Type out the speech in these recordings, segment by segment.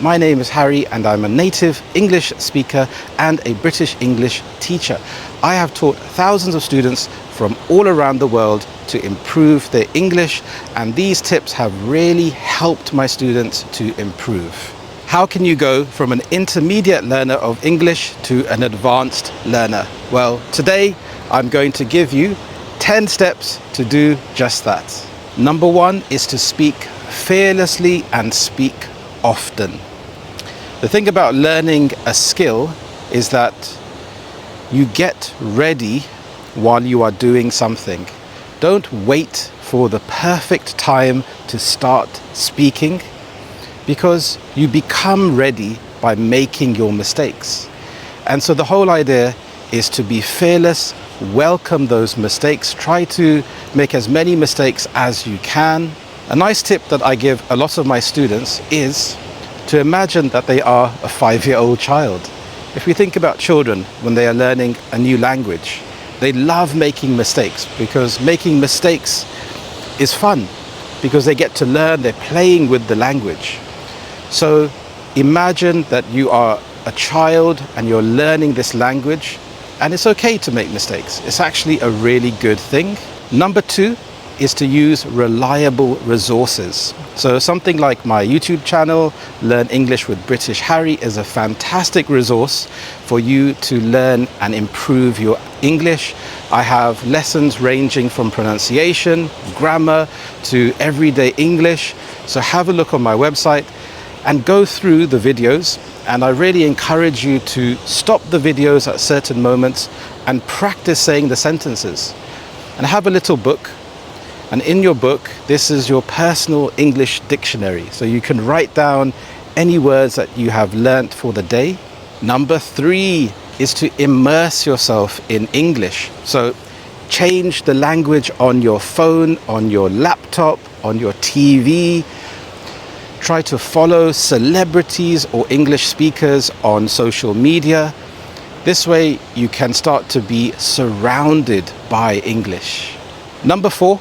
My name is Harry and I'm a native English speaker and a British English teacher. I have taught thousands of students from all around the world to improve their English, and these tips have really helped my students to improve. How can you go from an intermediate learner of English to an advanced learner? Well, today I'm going to give you 10 steps to do just that. Number one is to speak fearlessly and speak often. The thing about learning a skill is that you get ready while you are doing something. Don't wait for the perfect time to start speaking, because you become ready by making your mistakes. And so the whole idea is to be fearless, welcome those mistakes, try to make as many mistakes as you can. A nice tip that I give a lot of my students is to imagine that they are a 5-year-old child. If we think about children when they are learning a new language, they love making mistakes because making mistakes is fun, because they get to learn, they're playing with the language. So imagine that you are a child and you're learning this language, and it's okay to make mistakes. It's actually a really good thing. Number two is to use reliable resources. So something like my YouTube channel, Learn English with British Harry, is a fantastic resource for you to learn and improve your English. I have lessons ranging from pronunciation, grammar, to everyday English. So have a look on my website and go through the videos. And I really encourage you to stop the videos at certain moments and practice saying the sentences. And have a little book. And in your book, this is your personal English dictionary. So you can write down any words that you have learnt for the day. Number three is to immerse yourself in English. So change the language on your phone, on your laptop, on your TV. Try to follow celebrities or English speakers on social media. This way you can start to be surrounded by English. Number four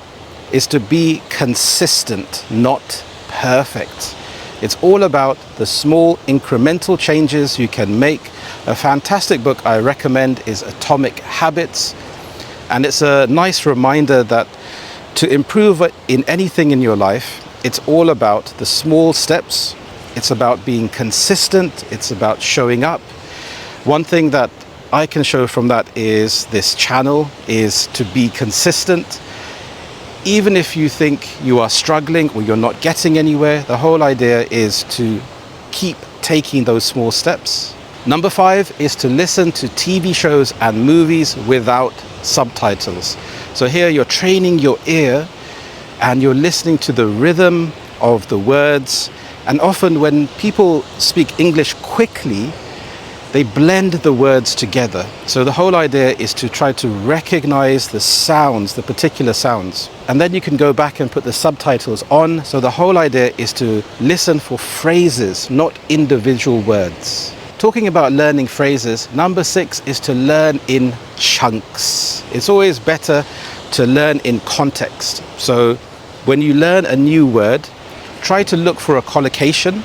is to be consistent, not perfect. It's all about the small incremental changes you can make. A fantastic book I recommend is Atomic Habits, and it's a nice reminder that to improve in anything in your life, it's all about the small steps. It's about being consistent. It's about showing up. One thing that I can show from that is this channel is to be consistent. Even if you think you are struggling or you're not getting anywhere, the whole idea is to keep taking those small steps. Number five is to listen to TV shows and movies without subtitles. So here you're training your ear and you're listening to the rhythm of the words. And often when people speak English quickly, they blend the words together. So the whole idea is to try to recognize the sounds, the particular sounds. And then you can go back and put the subtitles on. So the whole idea is to listen for phrases, not individual words. Talking about learning phrases, number six is to learn in chunks. It's always better to learn in context. So when you learn a new word, try to look for a collocation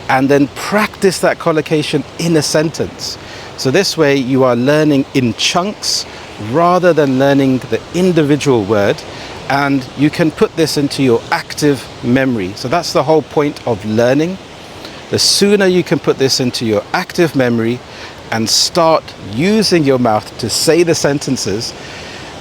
and then practice that collocation in a sentence. So this way you are learning in chunks rather than learning the individual word, and you can put this into your active memory. So that's the whole point of learning. The sooner you can put this into your active memory and start using your mouth to say the sentences,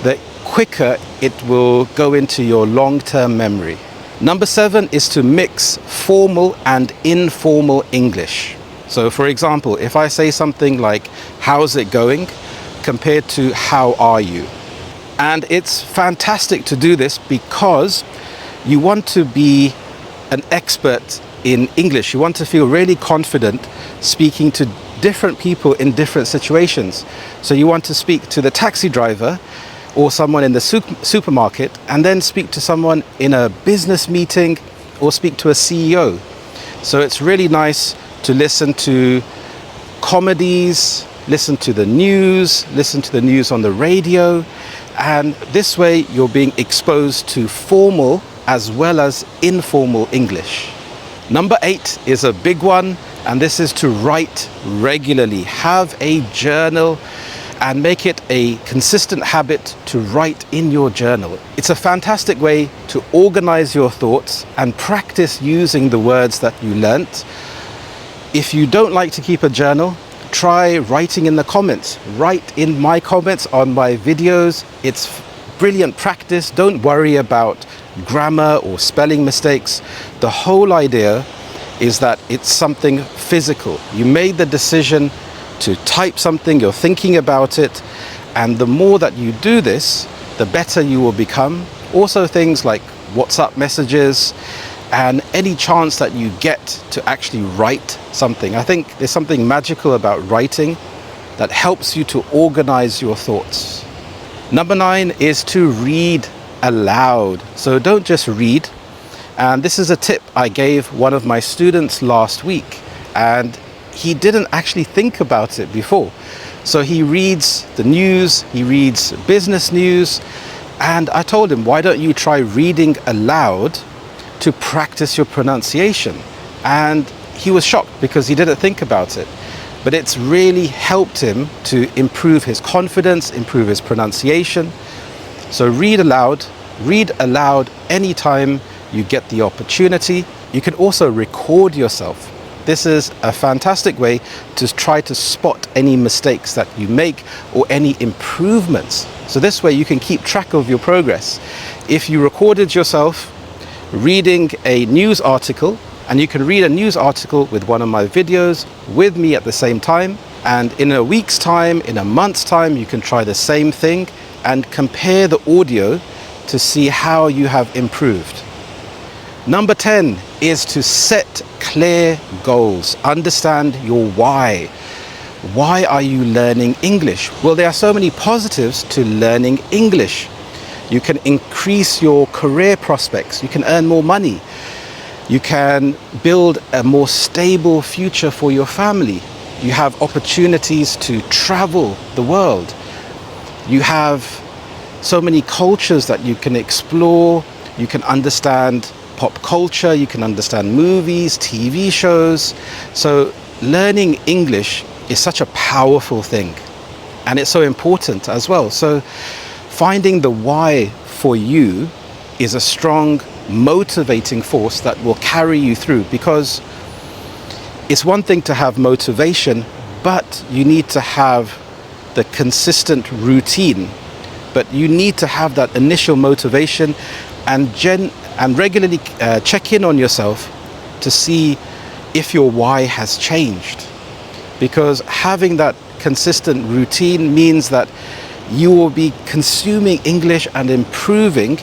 the quicker it will go into your long-term memory. Number seven is to mix formal and informal English. So for example, if I say something like, how's it going, compared to how are you? And it's fantastic to do this because you want to be an expert in English. You want to feel really confident speaking to different people in different situations. So you want to speak to the taxi driver or someone in the supermarket, and then speak to someone in a business meeting or speak to a CEO. So it's really nice to listen to comedies, listen to the news, listen to the news on the radio, and this way you're being exposed to formal as well as informal English. Number 8 is a big one, and this is to write regularly. Have a journal and make it a consistent habit to write in your journal. It's a fantastic way to organize your thoughts and practice using the words that you learnt. If you don't like to keep a journal, try writing in the comments. Write in my comments on my videos. It's brilliant practice. Don't worry about grammar or spelling mistakes. The whole idea is that it's something physical. You made the decision to type something, you're thinking about it, and the more that you do this, the better you will become. Also things like WhatsApp messages and any chance that you get to actually write something. I think there's something magical about writing that helps you to organize your thoughts. Number 9 is to read aloud. So don't just read. And this is a tip I gave one of my students last week, and he didn't actually think about it before. So he reads the news, he reads business news, and I told him, why don't you try reading aloud to practice your pronunciation? And he was shocked because he didn't think about it. But it's really helped him to improve his confidence, improve his pronunciation. So read aloud anytime you get the opportunity. You can also record yourself. This is a fantastic way to try to spot any mistakes that you make or any improvements. So this way you can keep track of your progress. If you recorded yourself reading a news article, and you can read a news article with one of my videos with me at the same time, and in a week's time, in a month's time, you can try the same thing and compare the audio to see how you have improved. Number 10 is to set clear goals. Understand your why. Why are you learning English? Well, there are so many positives to learning English. You can increase your career prospects. You can earn more money. You can build a more stable future for your family. You have opportunities to travel the world. You have so many cultures that you can explore. You can understand pop culture, you can understand movies, TV shows. So learning English is such a powerful thing, and it's so important as well. So finding the why for you is a strong motivating force that will carry you through, because it's one thing to have motivation, but you need to have the consistent routine. But you need to have that initial motivation and regularly check in on yourself to see if your why has changed. Because having that consistent routine means that you will be consuming English and improving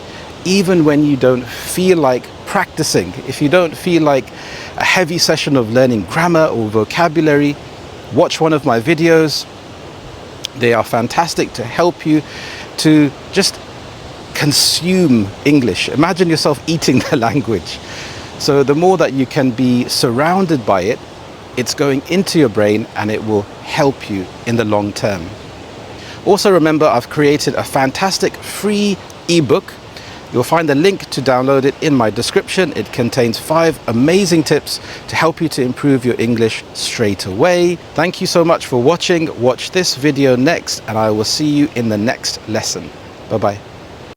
even when you don't feel like practicing. If you don't feel like a heavy session of learning grammar or vocabulary, watch one of my videos. They are fantastic to help you to just consume English. Imagine yourself eating the language. So the more that you can be surrounded by it, it's going into your brain and it will help you in the long term. Also remember, I've created a fantastic free ebook. You'll find the link to download it in my description. It contains 5 amazing tips to help you to improve your English straight away. Thank you so much for watching. Watch this video next, and I will see you in the next lesson. Bye-bye.